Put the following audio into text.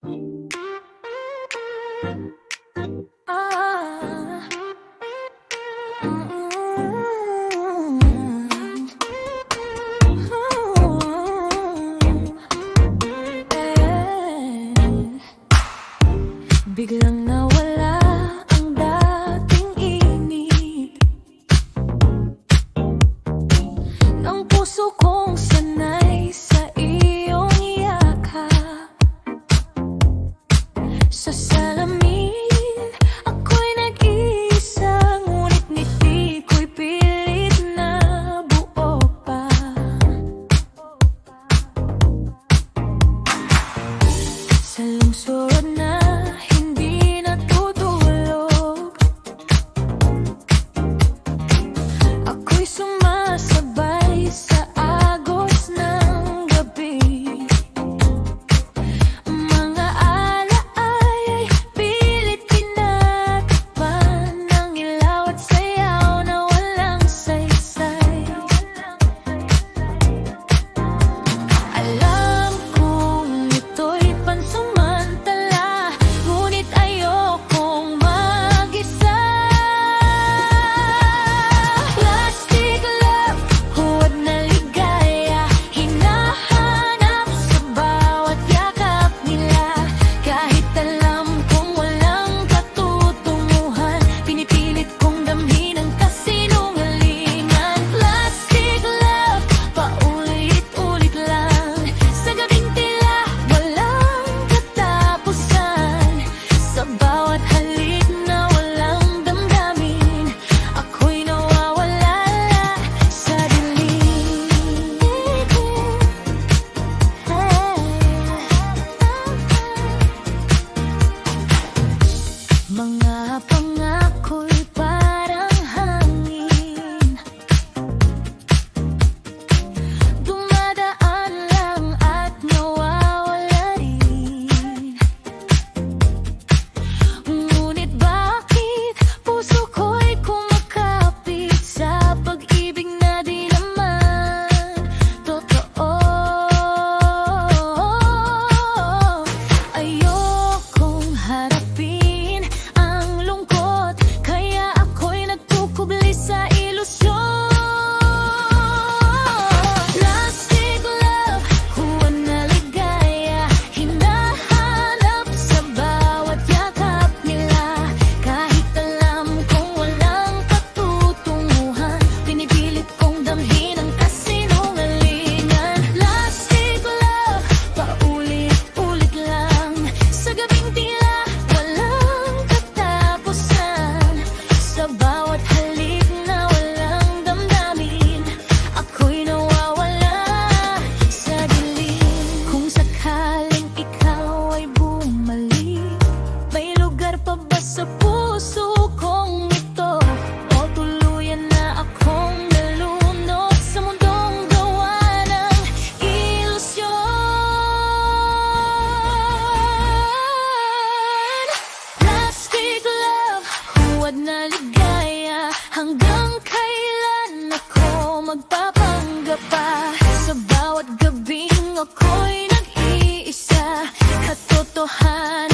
Ah, biglang nawala ang dating init ng puso kong sanay sa iyong yakap. Sa salamin, ako'y nag-iisa, ngunit ngiti ko'y pilit na buo pa. Sa lungsod na hindi natutulog, ako'y sumasabay sa agos ng gabi. Mga alaala ay pilit tinatapan ng ilaw at sayaw na walang saysay. Alam kong ito'y pansamantala, ngunit ayokong mag-isa. Plastic love, huwad na ligaya, hinahanap sa bawat yakap nila. Kahit alam kong walang katutunguhan, pinipilit kong damhin ang kasinungalingan. Plastic love, paulit-ulit lang, sa gabing tila walang katapusan. Sa bawat halik na walang damdamin, ako'y nawawala sa dilim. Mga pangako'y parang hangin, dumadaan lang at nawawala rin. Ngunit bakit puso ko'y kumakapit sa pag-ibig na di naman totoo? Ayokong harapin ang lungkot, kaya ako'y nagkukubli sa ilusyon. Plastic love, huwad na ligaya, hinahanap sa bawat yakap nila. Kahit alam kong walang patutunguhan, pinipilit kong damhin ang kasinungalingan. Plastic love, paulit-ulit lang, sa gabing tila walang katapusan. Sa bawat halik na walang damdamin, ako'y nawawala sa dilim. Kung sakaling ikaw ay bumalik, may lugar pa ba sa puso kong ito? O tuluyan na akong nalunod sa mundong gawa ng ilusyon? Plastic love, huwad na ligaya, hanggang kailan ako magpapanggap pa? Sa bawat gabing ako'y nag-iisa, katotohanan